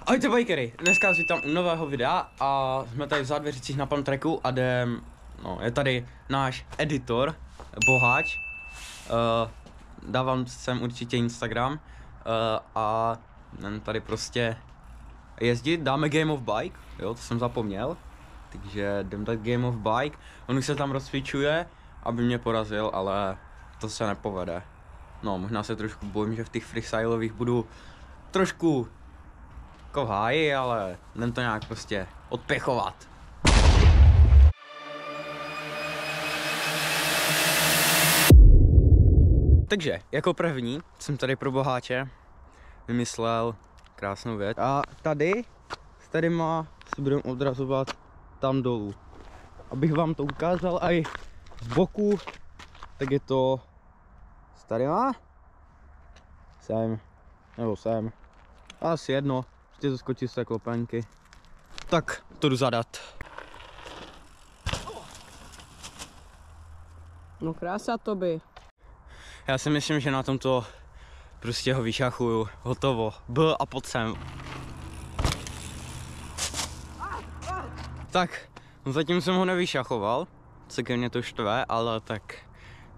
Ahojte bikery, dneska si tam u nového videa a jsme tady v Zádvěřicích na Palm Tracku a je tady náš editor, Boháč. Dávám sem určitě Instagram a tady prostě jezdit, dáme Game of Bike, jo, to jsem zapomněl. Takže jdem dát Game of Bike, on už se tam rozcvičuje, aby mě porazil, ale to se nepovede. No, možná se trošku bojím, že v těch freestylových budu trošku jako v háji, ale jdem to nějak prostě odpěchovat. Takže, jako první jsem tady pro Boháče vymyslel krásnou věc. A tady si budeme odrazovat tam dolů. Abych vám to ukázal i z boku, tak je to s tadyma? Sem. Asi jedno, ještě to skočí z té klopenky. Tak, to jdu zadat. No krása to by. Já si myslím, že na tomto prostě ho vyšachuju. Hotovo. A pod sem. Tak, zatím jsem ho nevyšachoval. Co ke mně to štve, ale tak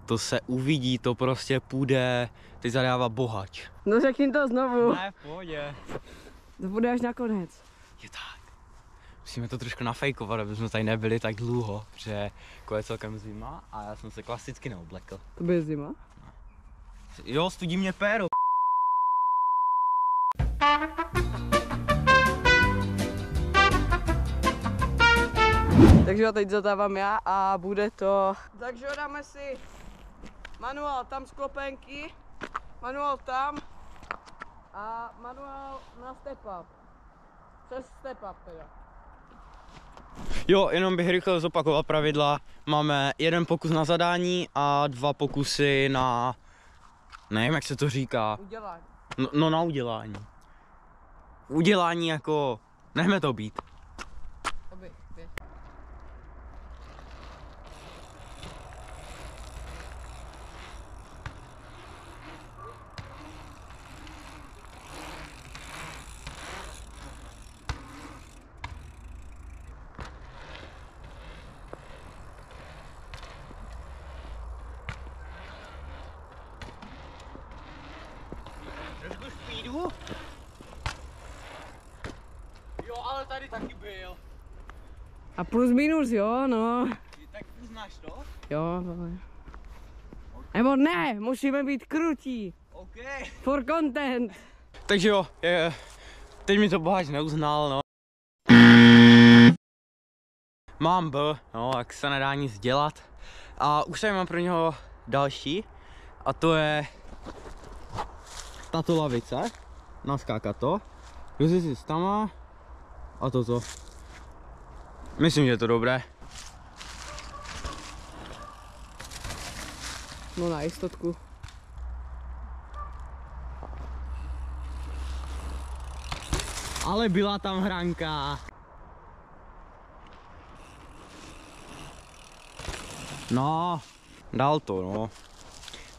to se uvidí, to prostě půjde. Teď zadává Boháč. No řekni to znovu. Ne, v pohodě. To bude až nakonec. Je tak. Musíme to trošku nafejkovat, aby jsme tady nebyli tak dlouho, protože je celkem zima a já jsem se klasicky neoblekl. To bude zima? Jo, studí mě péro. Takže ho teď zadávám já a bude to... Takže dáme si manuál tam z klopenky, manuál tam a manuál na step up. Přes step up teda. Jo, jenom bych rychle zopakoval pravidla. Máme jeden pokus na zadání a 2 pokusy na... Nevím, jak se to říká. Udělání. No na udělání. Udělání jako... Nechme to být. Běž. Trošku speedu. Jo, ale tady taky byl. A plus minus, jo, no. Tak uznáš to? Jo, no. Nebo ne, musíme být krutí. OK. For content. Takže jo, teď mi to Boháč neuznal, no. Mám no, tak se nedá nic dělat. A už tady mám pro něho další. A to je tato lavice. Naskákat to. Rozjet si stama. A toto. Myslím, že je to dobré. No na jistotku. Ale byla tam hranka. No, dal to, no.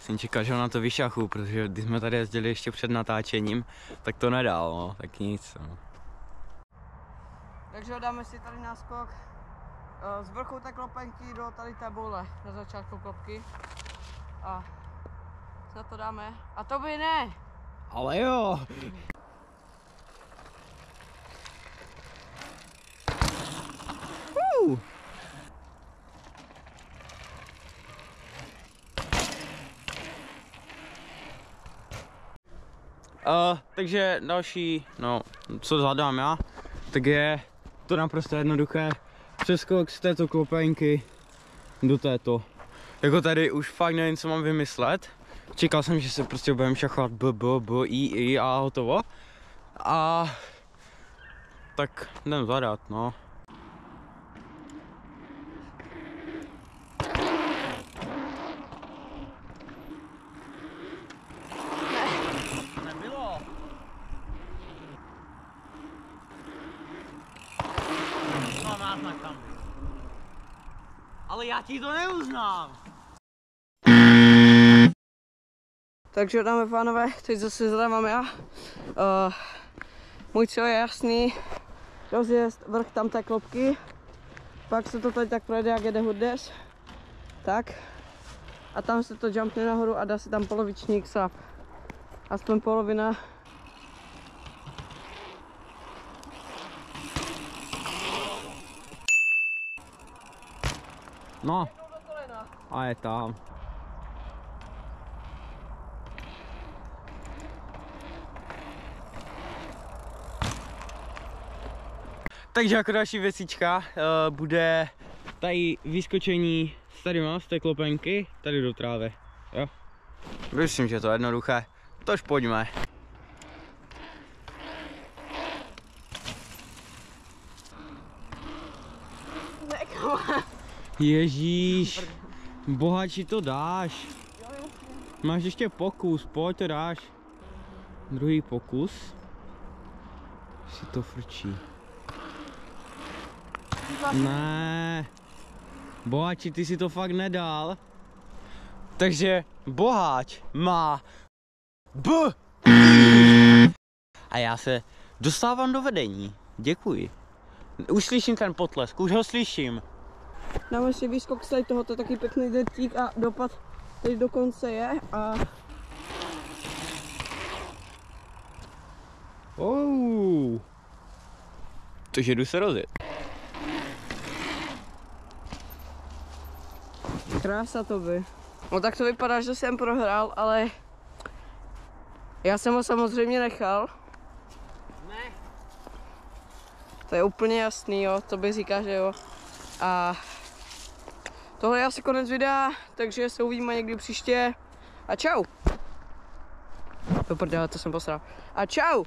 Jsem čekal, že ho na to vyšachu, protože když jsme tady jezdili ještě před natáčením, tak to nedal, no, tak nic, no. Takže dáme si tady náskok z vrchu té klopenky do tady té boule na začátku klopky. A za to dáme. A to by ne! Ale jo! Takže další, no, co zadám já, tak je to naprosto jednoduché. Přeskok z této klopenky do této. Jako tady už fakt nevím, co mám vymyslet. Čekal jsem, že se prostě budeme šachovat I a hotovo. A tak jdem zadat, no. Nebylo. Mám náznak tam. Ale já ti to neuznám. Takže dáme, pánové, teď zase zadávám já. můj cíl je jasný, rozjezd vrch tam té klopky, pak se to tady tak projede, jak jede hurdes, tak, a tam se to jumpne nahoru a dá se tam poloviční slap, aspoň polovina. No, a je tam. Takže jako další věcička bude tady vyskočení s tadyma, z té klopenky, tady do trávy, jo. Myslím, že to je jednoduché, tož pojďme. Ježíš, bohači to dáš. Máš ještě pokus, pojď to dáš. Druhý pokus. Si to frčí. Ne. Bohači, ty si to fakt nedal. Takže boháč má B. A já se dostávám do vedení. Děkuji. Už slyším ten potlesk, už ho slyším. Dáme si výskok z toho, to je taky pěkný drtík a dopad tady dokonce je a... Takže jdu se rozjet. Krása to by. No tak to vypadá, že jsem prohrál, ale já jsem ho samozřejmě nechal. Ne. To je úplně jasný, jo, to by říká, že jo. A tohle je asi konec videa, takže se uvidíme někdy příště. A čau. Do prdele, to jsem posral. A čau.